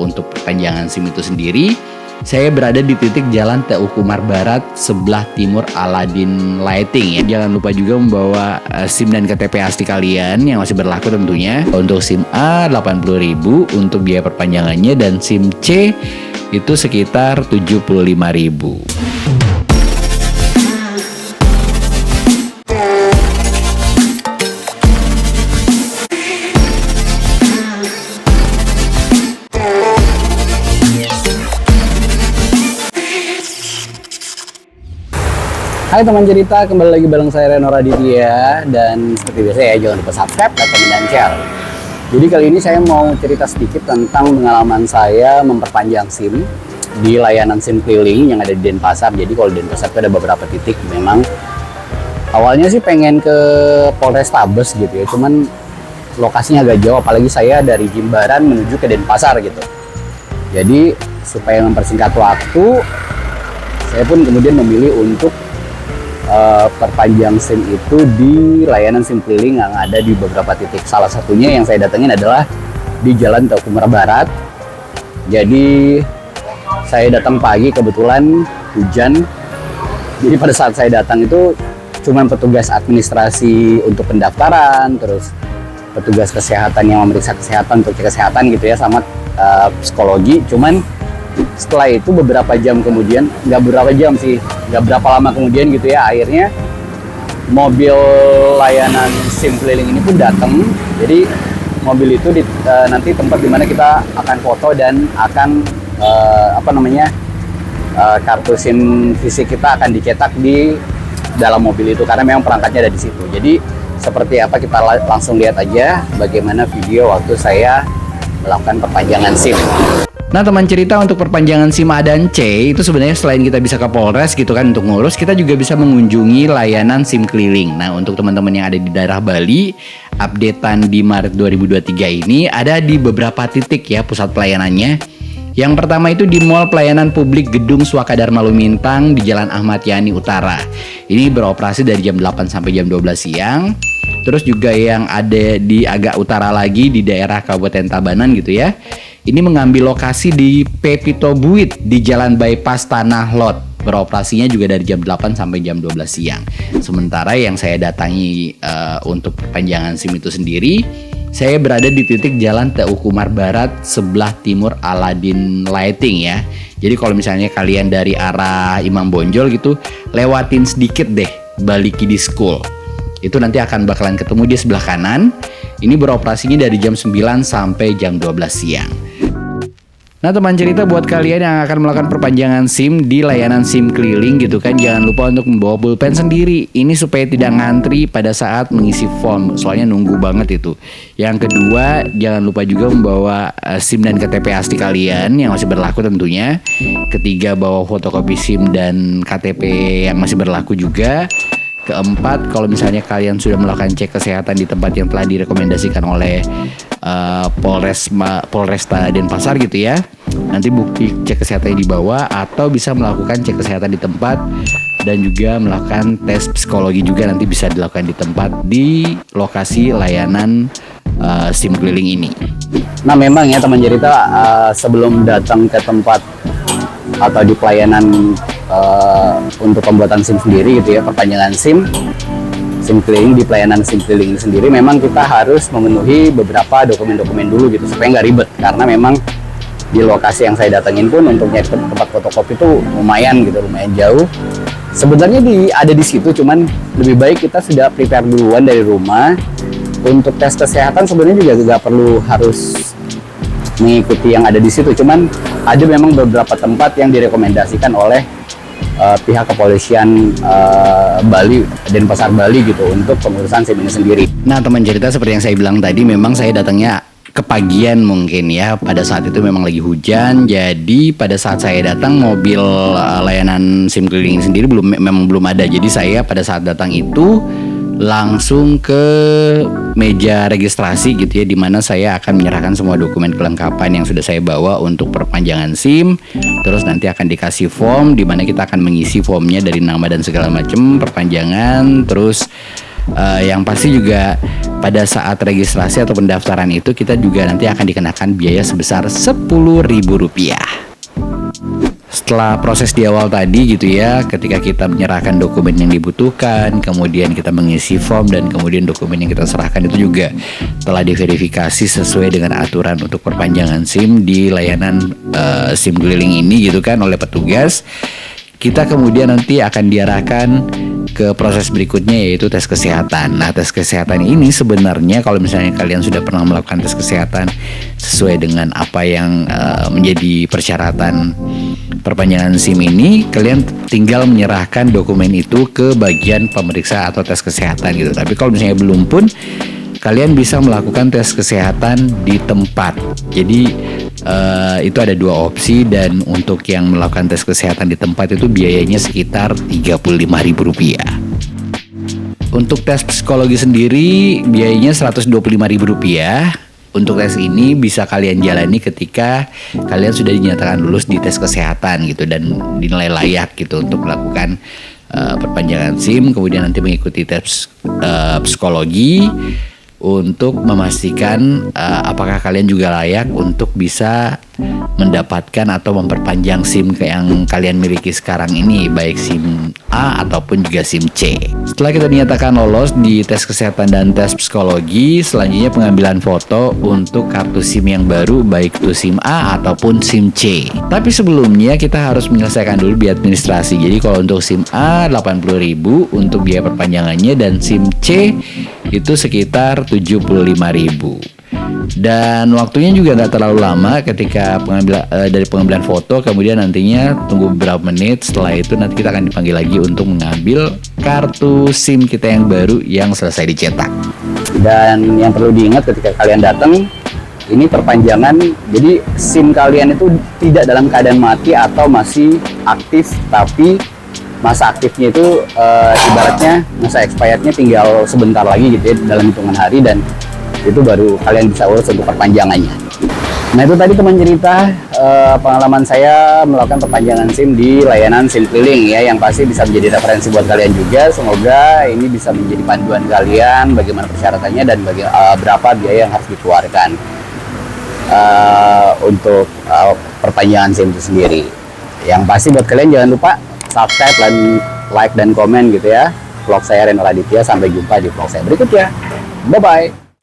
untuk perpanjangan SIM itu sendiri, saya berada di titik Jalan TU Kumar Barat sebelah timur Aladin Lighting ya. Jangan lupa juga membawa SIM dan KTP asli kalian yang masih berlaku tentunya. Untuk SIM A 80.000 untuk biaya perpanjangannya, dan SIM C itu sekitar 75.000. Hai teman cerita, kembali lagi bareng saya Reno Raditya. Dan seperti biasa ya, jangan lupa subscribe, like, komen, dan share. Jadi kali ini saya mau cerita sedikit tentang pengalaman saya memperpanjang SIM di layanan SIM keliling yang ada di Denpasar. Jadi kalau di Denpasar itu ada beberapa titik. Memang awalnya sih pengen ke Polrestabes gitu ya, cuman lokasinya agak jauh, apalagi saya dari Jimbaran menuju ke Denpasar gitu. Jadi supaya mempersingkat waktu, saya pun kemudian memilih untuk perpanjang SIM itu di layanan SIM keliling yang ada di beberapa titik. Salah satunya yang saya datengin adalah di Jalan TU Kumar Barat. Jadi saya datang pagi, kebetulan hujan. Jadi pada saat saya datang itu cuman petugas administrasi untuk pendaftaran, terus petugas kesehatan yang memeriksa kesehatan untuk cek kesehatan gitu ya, sama psikologi. Cuman setelah itu beberapa jam kemudian, nggak berapa jam sih, nggak berapa lama kemudian gitu ya, akhirnya mobil layanan SIM keliling ini pun datang. Jadi mobil itu nanti tempat dimana kita akan foto dan akan kartu SIM fisik kita akan dicetak di dalam mobil itu, karena memang perangkatnya ada di situ. Jadi seperti apa, kita langsung lihat aja bagaimana video waktu saya melakukan perpanjangan SIM. Nah teman cerita, untuk perpanjangan SIM A dan C itu sebenarnya selain kita bisa ke Polres gitu kan untuk ngurus, kita juga bisa mengunjungi layanan SIM keliling. Nah untuk teman-teman yang ada di daerah Bali, updatean di Maret 2023 ini ada di beberapa titik ya pusat pelayanannya. Yang pertama itu di Mall Pelayanan Publik Gedung Swakadharma Lumintang di Jalan Ahmad Yani Utara. Ini beroperasi dari jam 8 sampai jam 12 siang. Terus juga yang ada di agak utara lagi di daerah Kabupaten Tabanan gitu ya. Ini mengambil lokasi di Pepito Buit di Jalan Bypass Tanah Lot. Beroperasinya juga dari jam 8 sampai jam 12 siang. Sementara yang saya datangi untuk perpanjangan SIM itu sendiri, saya berada di titik Jalan TU Kumar Barat sebelah timur Aladin Lighting ya. Jadi kalau misalnya kalian dari arah Imam Bonjol gitu, lewatin sedikit deh Bali Kids School. Itu nanti akan bakalan ketemu di sebelah kanan. Ini beroperasinya dari jam 9 sampai jam 12 siang. Nah teman cerita, buat kalian yang akan melakukan perpanjangan SIM di layanan SIM keliling gitu kan, jangan lupa untuk membawa pulpen sendiri. Ini supaya tidak ngantri pada saat mengisi form, soalnya nunggu banget itu. Yang kedua, jangan lupa juga membawa SIM dan KTP asli kalian yang masih berlaku tentunya. Ketiga, bawa fotokopi SIM dan KTP yang masih berlaku juga. Keempat, kalau misalnya kalian sudah melakukan cek kesehatan di tempat yang telah direkomendasikan oleh Polresta Denpasar gitu ya, nanti bukti cek kesehatannya dibawa, atau bisa melakukan cek kesehatan di tempat dan juga melakukan tes psikologi juga nanti bisa dilakukan di tempat di lokasi layanan SIM keliling ini. Nah memang ya teman cerita, sebelum datang ke tempat atau di pelayanan untuk pembuatan SIM sendiri gitu ya, perpanjangan SIM keliling di pelayanan SIM keliling ini sendiri, memang kita harus memenuhi beberapa dokumen-dokumen dulu gitu supaya nggak ribet, karena memang di lokasi yang saya datengin pun untuk nyari tempat fotokopi itu lumayan jauh. Sebenarnya ada di situ, cuman lebih baik kita sudah prepare duluan dari rumah. Untuk tes kesehatan sebenarnya juga nggak perlu harus mengikuti yang ada di situ, cuman ada memang beberapa tempat yang direkomendasikan oleh pihak kepolisian Bali, Denpasar Bali gitu untuk pengurusan SIM ini sendiri. Nah teman cerita, seperti yang saya bilang tadi, memang saya datangnya kepagian mungkin ya, pada saat itu memang lagi hujan. Jadi pada saat saya datang, mobil layanan SIM keliling sendiri memang belum ada. Jadi saya pada saat datang itu langsung ke meja registrasi gitu ya, dimana saya akan menyerahkan semua dokumen kelengkapan yang sudah saya bawa untuk perpanjangan SIM. Terus nanti akan dikasih form, dimana kita akan mengisi formnya dari nama dan segala macam perpanjangan. Terus yang pasti juga pada saat registrasi atau pendaftaran itu kita juga nanti akan dikenakan biaya sebesar Rp10.000. Setelah proses di awal tadi gitu ya, ketika kita menyerahkan dokumen yang dibutuhkan, kemudian kita mengisi form dan kemudian dokumen yang kita serahkan itu juga telah diverifikasi sesuai dengan aturan untuk perpanjangan SIM di layanan SIM keliling ini gitu kan oleh petugas. Kita kemudian nanti akan diarahkan ke proses berikutnya yaitu tes kesehatan. Nah, tes kesehatan ini sebenarnya kalau misalnya kalian sudah pernah melakukan tes kesehatan sesuai dengan apa yang menjadi persyaratan perpanjangan SIM ini, kalian tinggal menyerahkan dokumen itu ke bagian pemeriksa atau tes kesehatan gitu. Tapi kalau misalnya belum pun, kalian bisa melakukan tes kesehatan di tempat. Jadi itu ada dua opsi, dan untuk yang melakukan tes kesehatan di tempat itu biayanya sekitar Rp35.000. Untuk tes psikologi sendiri biayanya Rp125.000. Untuk tes ini bisa kalian jalani ketika kalian sudah dinyatakan lulus di tes kesehatan gitu dan dinilai layak gitu untuk melakukan perpanjangan SIM, kemudian nanti mengikuti tes psikologi untuk memastikan apakah kalian juga layak untuk bisa mendapatkan atau memperpanjang SIM yang kalian miliki sekarang ini, baik SIM A ataupun juga SIM C. Setelah kita dinyatakan lolos di tes kesehatan dan tes psikologi, selanjutnya pengambilan foto untuk kartu SIM yang baru, baik itu SIM A ataupun SIM C. Tapi sebelumnya kita harus menyelesaikan dulu biaya administrasi. Jadi kalau untuk SIM A Rp80.000 untuk biaya perpanjangannya, dan SIM C itu sekitar Rp75.000. Dan waktunya juga nggak terlalu lama ketika dari pengambilan foto, kemudian nantinya tunggu beberapa menit. Setelah itu nanti kita akan dipanggil lagi untuk mengambil kartu SIM kita yang baru yang selesai dicetak. Dan yang perlu diingat ketika kalian datang, ini perpanjangan, jadi SIM kalian itu tidak dalam keadaan mati atau masih aktif, tapi masa aktifnya itu ibaratnya masa expirednya tinggal sebentar lagi gitu ya, dalam hitungan hari, dan itu baru kalian bisa urus untuk perpanjangannya. Nah, itu tadi teman cerita pengalaman saya melakukan perpanjangan SIM di layanan SIM keliling ya, yang pasti bisa menjadi referensi buat kalian juga. Semoga ini bisa menjadi panduan kalian bagaimana persyaratannya dan berapa biaya yang harus dikeluarkan untuk perpanjangan SIM itu sendiri. Yang pasti buat kalian jangan lupa subscribe dan like dan komen gitu ya vlog saya Reno Raditya. Sampai jumpa di vlog saya berikutnya. Bye bye.